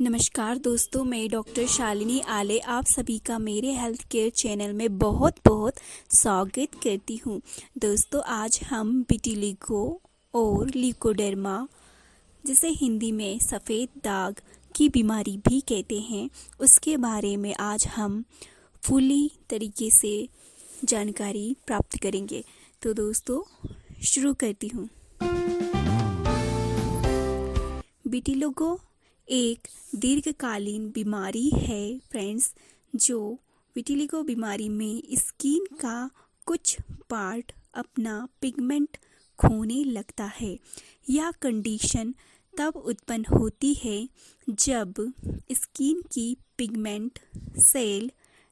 नमस्कार दोस्तों, मैं डॉक्टर शालिनी आले आप सभी का मेरे हेल्थ केयर चैनल में बहुत बहुत स्वागत करती हूँ। दोस्तों, आज हम विटिलिगो और ल्यूकोडर्मा, जिसे हिंदी में सफ़ेद दाग की बीमारी भी कहते हैं, उसके बारे में आज हम फुली तरीके से जानकारी प्राप्त करेंगे। तो दोस्तों, शुरू करती हूँ। विटिलिगो एक दीर्घकालीन बीमारी है फ्रेंड्स, जो विटिलिगो बीमारी में स्किन का कुछ पार्ट अपना पिगमेंट खोने लगता है। यह कंडीशन तब उत्पन्न होती है जब स्किन की पिगमेंट सेल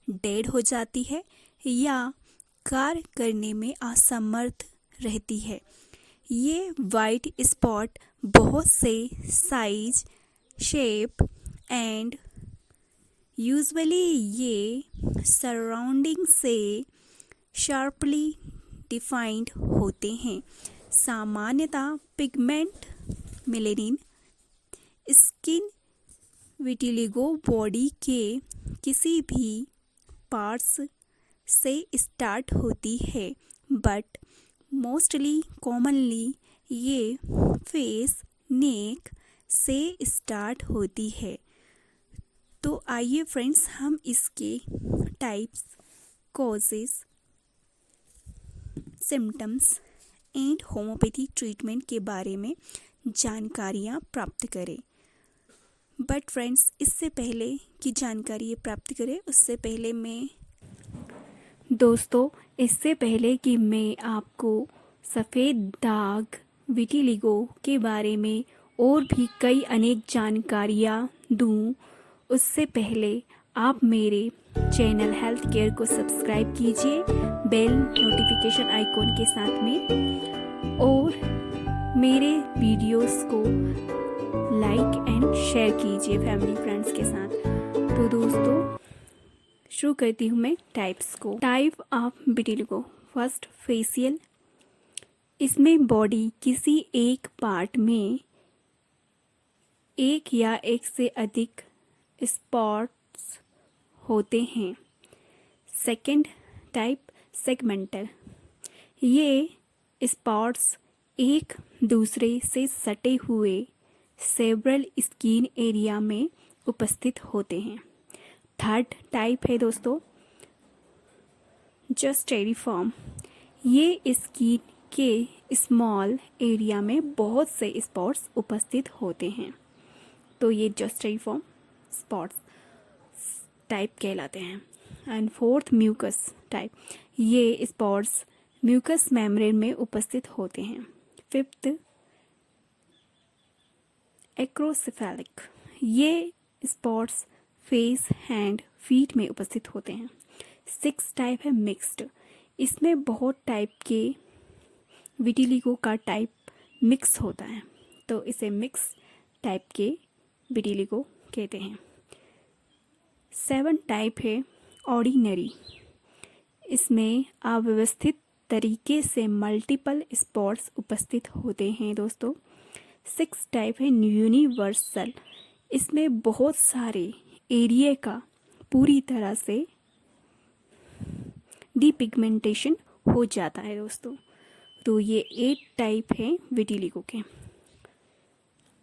डेड हो जाती है या कार्य करने में असमर्थ रहती है। ये वाइट स्पॉट बहुत से साइज, शेप एंड यूजुअली ये सराउंडिंग से शार्पली डिफाइंड होते हैं। सामान्यतः pigment melanin skin vitiligo body के किसी भी पार्ट्स से स्टार्ट होती है, बट मोस्टली कॉमनली ये फेस, नेक से स्टार्ट होती है। तो आइए फ्रेंड्स, हम इसके types, causes, symptoms and homeopathy treatment के बारे में जानकारियाँ प्राप्त करें। बट फ्रेंड्स, इससे पहले कि जानकारी प्राप्त करें, उससे पहले मैं आपको सफ़ेद दाग, विटिलिगो के बारे में और भी कई अनेक जानकारियाँ दूँ, उससे पहले आप मेरे चैनल हेल्थ केयर को सब्सक्राइब कीजिए बेल नोटिफिकेशन आइकॉन के साथ में, और मेरे वीडियोस को लाइक एंड शेयर कीजिए फैमिली फ्रेंड्स के साथ। तो दोस्तों, शुरू करती हूँ मैं टाइप्स को। Type of vitiligo. First, facial. इसमें बॉडी किसी एक पार्ट में एक या एक से अधिक स्पॉट्स होते हैं। Second type, segmental. ये स्पॉट्स एक दूसरे से सटे हुए सेवरल स्किन एरिया में उपस्थित होते हैं। थर्ड टाइप है दोस्तों, जस्टेरिफॉर्म। ये स्किन के स्मॉल एरिया में बहुत से स्पॉट्स उपस्थित होते हैं, तो ये जस्टेरिफॉर्म स्पॉट्स टाइप कहलाते हैं। And fourth, mucous type. ये स्पॉट्स म्यूकस मेम्ब्रेन में उपस्थित होते हैं। Fifth, acrocephalic. ये स्पॉट्स फेस, हैंड, फीट में उपस्थित होते हैं। सिक्स टाइप है मिक्स्ड। इसमें बहुत टाइप के विटिलिगो का टाइप मिक्स होता है, तो इसे मिक्स टाइप के विटिलिगो कहते हैं। 7 टाइप है ऑर्डिनरी। इसमें अव्यवस्थित तरीके से मल्टीपल स्पॉट्स उपस्थित होते हैं दोस्तों। 6 टाइप है यूनिवर्सल। इसमें बहुत सारे एरिया का पूरी तरह से डिपिगमेंटेशन हो जाता है दोस्तों। तो ये 8 टाइप है विटिलिगो के।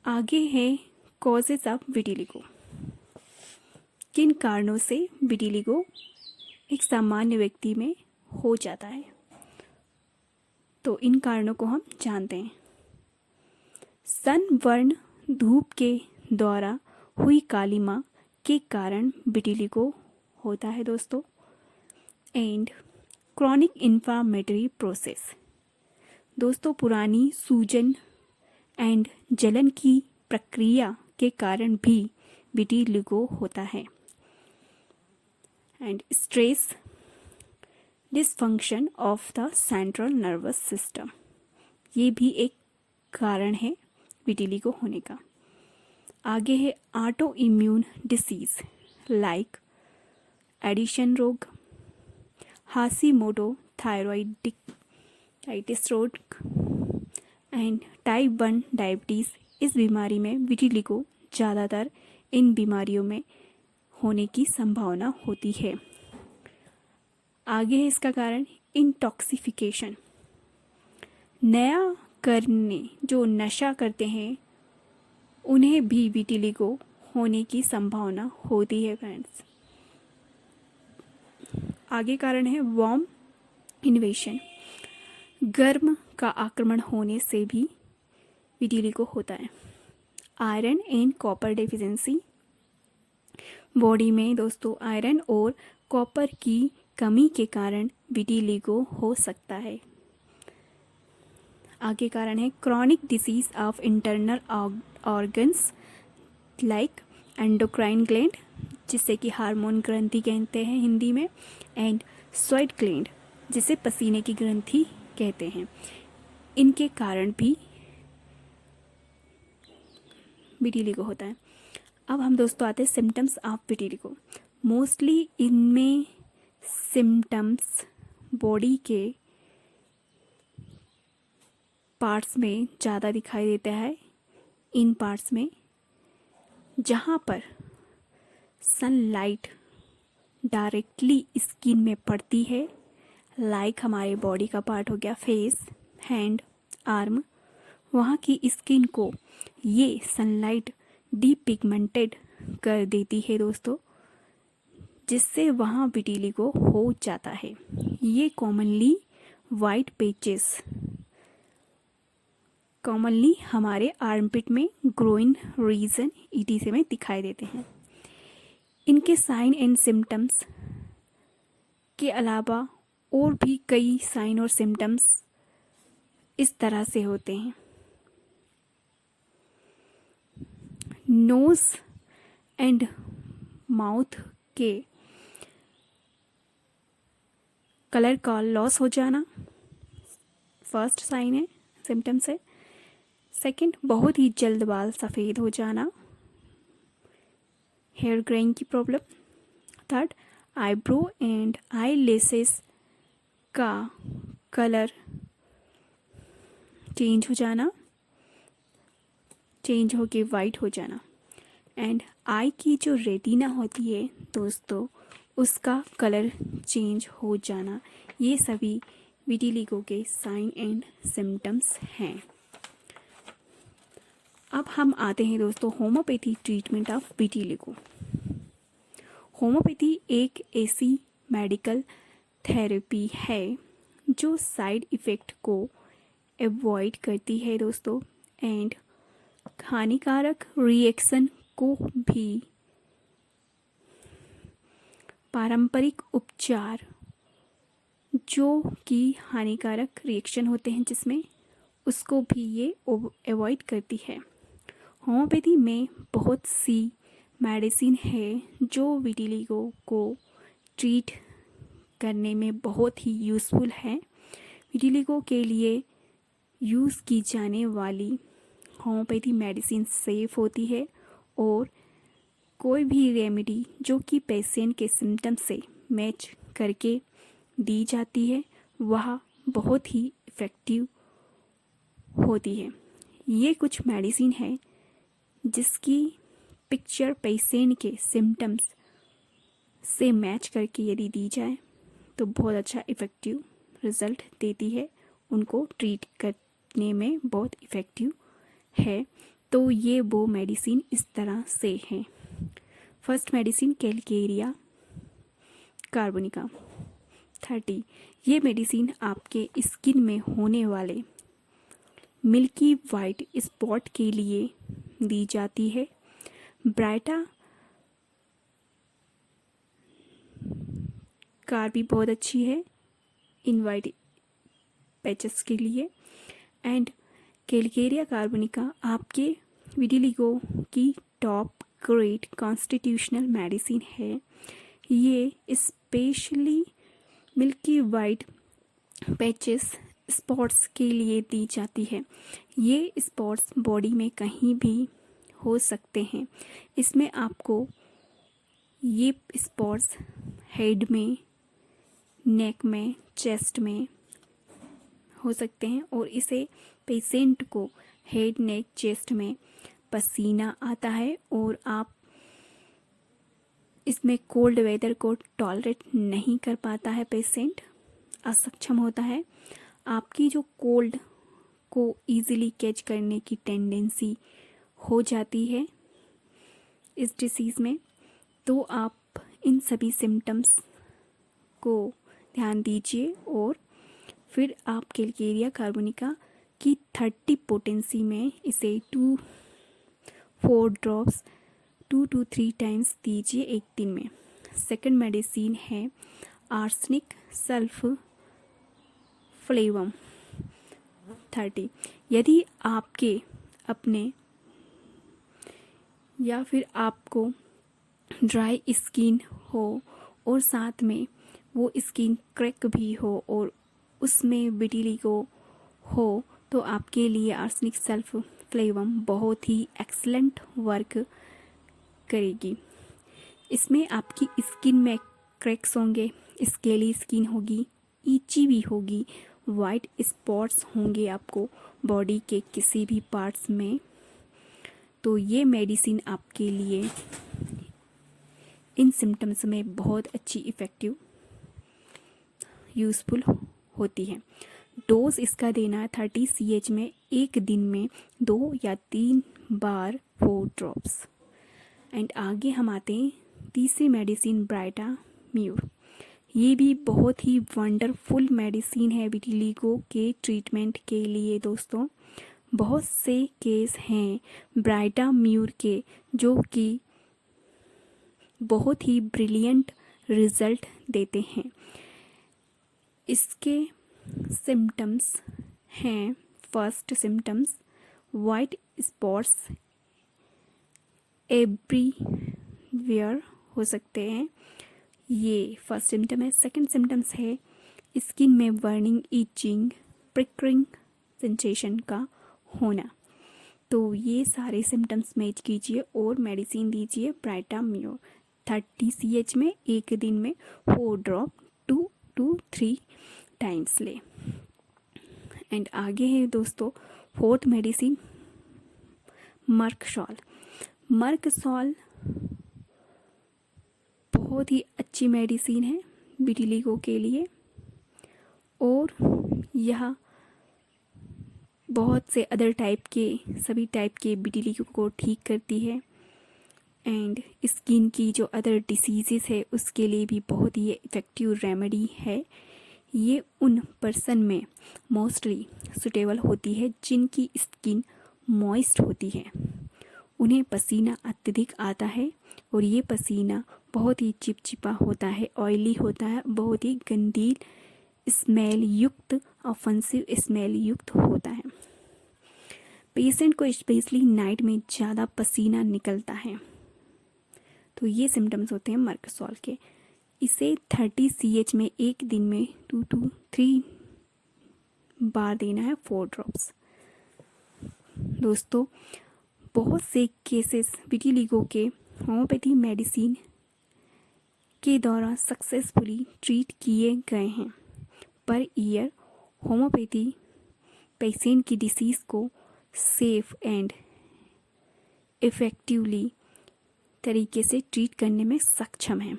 आगे है कॉजेज ऑफ विटिलिगो। किन कारणों से विटिलिगो एक सामान्य व्यक्ति में हो जाता है, तो इन कारणों को हम जानते हैं। सनबर्न, धूप के द्वारा हुई कालिमा के कारण विटिलिगो होता है दोस्तों। And chronic inflammatory process. दोस्तों, पुरानी सूजन एंड जलन की प्रक्रिया के कारण भी विटिलिगो होता है। And stress, dysfunction of the central nervous system, ये भी एक कारण है विटिलिगो होने का। आगे है auto immune disease like Addison रोग, हाशिमोटो थायराइडिटिस रोग एंड टाइप 1 डायबिटीज़। इस बीमारी में विटिलिगो ज़्यादातर इन बीमारियों में होने की संभावना होती है। आगे है इसका कारण इंटॉक्सिफिकेशन। नया करने जो नशा करते हैं उन्हें भी विटिलिगो होने की संभावना होती है फ्रेंड्स। आगे कारण है वार्म इन्वेशन। गर्म का आक्रमण होने से भी विटिलिगो होता है। Iron and copper deficiency. Body में दोस्तों आयरन और कॉपर की कमी के कारण विटिलिगो हो सकता है। आगे कारण है chronic disease of internal organs like endocrine gland, जिसे कि हार्मोन ग्रंथि कहते हैं हिंदी में, एंड स्वेट ग्लैंड, जिसे पसीने की ग्रंथि कहते हैं। इनके कारण भी विटिलिगो होता है। अब हम दोस्तों आते हैं सिम्टम्स ऑफ विटिलिगो। मोस्टली इनमें सिम्टम्स बॉडी के पार्ट्स में ज़्यादा दिखाई देता है। इन पार्ट्स में जहाँ पर सनलाइट डायरेक्टली स्किन में पड़ती है, लाइक हमारे बॉडी का पार्ट हो गया फेस, हैंड, आर्म, वहाँ की स्किन को ये सनलाइट डीपिगमेंटेड कर देती है दोस्तों, जिससे वहाँ विटिलिगो हो जाता है। ये कॉमनली वाइट पैचेस कॉमनली हमारे आर्मपिट में, ग्रोइन रीजन ईटीसी में दिखाई देते हैं। इनके साइन एंड सिम्टम्स के अलावा और भी कई साइन और सिम्टम्स इस तरह से होते हैं। नोज एंड माउथ के कलर का लॉस हो जाना फर्स्ट साइन है, सिम्टम्स है। सेकंड, बहुत ही जल्द बाल सफ़ेद हो जाना, हेयर ग्रेइंग की problem. Third, eyebrow and I laces का कलर चेंज हो जाना, चेंज होके वाइट हो जाना। एंड आई की जो रेटिना होती है दोस्तों, उसका कलर चेंज हो जाना। ये सभी विटिलिगो के साइन एंड सिम्टम्स हैं। अब हम आते हैं दोस्तों homeopathy treatment of vitiligo. Homeopathy एक ऐसी मेडिकल थेरेपी है जो साइड इफ़ेक्ट को अवॉइड करती है दोस्तों, एंड हानिकारक रिएक्शन को भी पारंपरिक उपचार जो कि हानिकारक रिएक्शन होते हैं जिसमें, उसको भी ये अवॉइड करती है। होम्योपैथी में बहुत सी मेडिसिन है जो विटिलिगो को ट्रीट करने में बहुत ही यूज़फुल है। विटिलिगो के लिए यूज़ की जाने वाली होम्योपैथी मेडिसिन सेफ होती है और कोई भी रेमेडी जो कि पेशेंट के सिम्टम से मैच करके दी जाती है वह बहुत ही इफ़ेक्टिव होती है। ये कुछ मेडिसिन है जिसकी पिक्चर पेशेंट के सिम्टम्स से मैच करके यदि दी जाए तो बहुत अच्छा इफ़ेक्टिव रिज़ल्ट देती है, उनको ट्रीट करने में बहुत इफ़ेक्टिव है। तो ये वो मेडिसिन इस तरह से हैं। First medicine Calcarea carbonica 30। ये मेडिसिन आपके स्किन में होने वाले मिल्की वाइट स्पॉट के लिए दी जाती है। ब्राइटा कार भी बहुत अच्छी है इन वाइट पैचेस के लिए। एंड कैलकेरिया कार्बोनिका आपके विटिलिगो की टॉप ग्रेड कॉन्स्टिट्यूशनल मेडिसिन है। ये specially milky white patches spots के लिए दी जाती है। ये स्पॉट्स बॉडी में कहीं भी हो सकते हैं। इसमें आपको ये स्पॉट्स हेड में, नेक में, चेस्ट में हो सकते हैं और इसे पेशेंट को हेड, नेक, चेस्ट में पसीना आता है और आप इसमें कोल्ड वेदर को टॉलरेट नहीं कर पाता है पेशेंट, असक्षम होता है। आपकी जो कोल्ड को इजीली कैच करने की टेंडेंसी हो जाती है इस डिसीज़ में, तो आप इन सभी सिम्टम्स को ध्यान दीजिए और फिर आप कैलकेरिया कार्बोनिका की 30 पोटेंसी में इसे 2-4 ड्रॉप्स 2 to 3 टाइम्स दीजिए एक दिन में। सेकंड मेडिसिन है आर्सेनिक सल्फ फ्लेवम 30। यदि आपके अपने या फिर आपको ड्राई स्किन हो और साथ में वो स्किन क्रैक भी हो और उसमें विटिलिगो हो, तो आपके लिए आर्सेनिक सल्फ फ्लेवम बहुत ही एक्सलेंट वर्क करेगी। इसमें आपकी स्किन में क्रैक्स होंगे, स्केली स्किन होगी, ईची भी होगी, वाइट स्पॉट्स होंगे आपको बॉडी के किसी भी पार्ट्स में, तो ये मेडिसिन आपके लिए इन सिम्टम्स में बहुत अच्छी इफ़ेक्टिव यूज़फुल होती है। डोज इसका देना है 30 CH में एक दिन में 2 या 3 बार 4 ड्रॉप्स। एंड आगे हम आते हैं तीसरी मेडिसिन ब्राइटा म्यूर। ये भी बहुत ही वंडरफुल मेडिसिन है विटिलिगो के ट्रीटमेंट के लिए दोस्तों। बहुत से केस हैं ब्राइटा म्यूर के जो कि बहुत ही ब्रिलियंट रिजल्ट देते हैं। इसके सिम्टम्स हैं, first symptoms white spots everywhere हो सकते हैं, ये फर्स्ट सिम्टम है। सेकंड सिम्टम्स है स्किन में बर्निंग, ईचिंग, प्रिकरिंग सेंसेशन का होना। तो ये सारे सिम्टम्स मैच कीजिए और मेडिसिन दीजिए ब्राइटा म्यूर 30 CH में एक दिन में 4 ड्रॉप 2 to 3 टाइम्स ले। एंड आगे है दोस्तों फोर्थ मेडिसिन मर्कसॉल। मर्कसॉल बहुत ही अच्छी मेडिसिन है विटिलिगो के लिए और यह बहुत से अदर टाइप के सभी टाइप के विटिलिगो को ठीक करती है। एंड स्किन की जो अदर डिसीज़ेस है उसके लिए भी बहुत ही इफ़ेक्टिव रेमेडी है। ये उन पर्सन में मोस्टली सुटेबल होती है जिनकी स्किन मॉइस्ट होती है, उन्हें पसीना अत्यधिक आता है और ये पसीना बहुत ही चिपचिपा होता है, ऑयली होता है, बहुत ही गंदी स्मेल युक्त, ऑफेंसिव स्मेल युक्त होता है। पेशेंट को स्पेशली नाइट में ज़्यादा पसीना निकलता है। तो ये सिम्टम्स होते हैं मर्कसॉल के। इसे 30 CH में एक दिन में 2 to 3 बार देना है 4 ड्रॉप्स। दोस्तों बहुत से केसेस विटिलिगो के होम्योपैथी मेडिसिन के द्वारा सक्सेसफुली ट्रीट किए गए हैं। पर ईयर होम्योपैथी पेशेंट की डिसीज़ को सेफ एंड इफ़ेक्टिवली तरीके से ट्रीट करने में सक्षम है।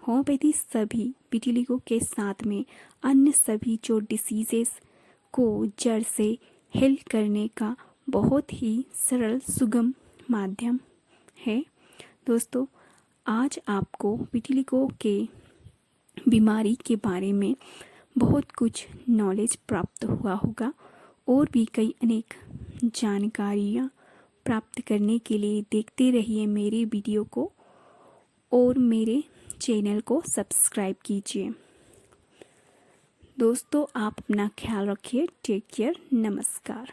होम्योपैथी सभी विटिलिगो के साथ में अन्य सभी जो डिसीजेस को जड़ से हिल करने का बहुत ही सरल सुगम माध्यम है। दोस्तों आज आपको विटिलिगो के बीमारी के बारे में बहुत कुछ नॉलेज प्राप्त हुआ होगा और भी कई अनेक जानकारियाँ प्राप्त करने के लिए देखते रहिए मेरे वीडियो को और मेरे चैनल को सब्सक्राइब कीजिए। दोस्तों आप अपना ख्याल रखिए। Take care. नमस्कार।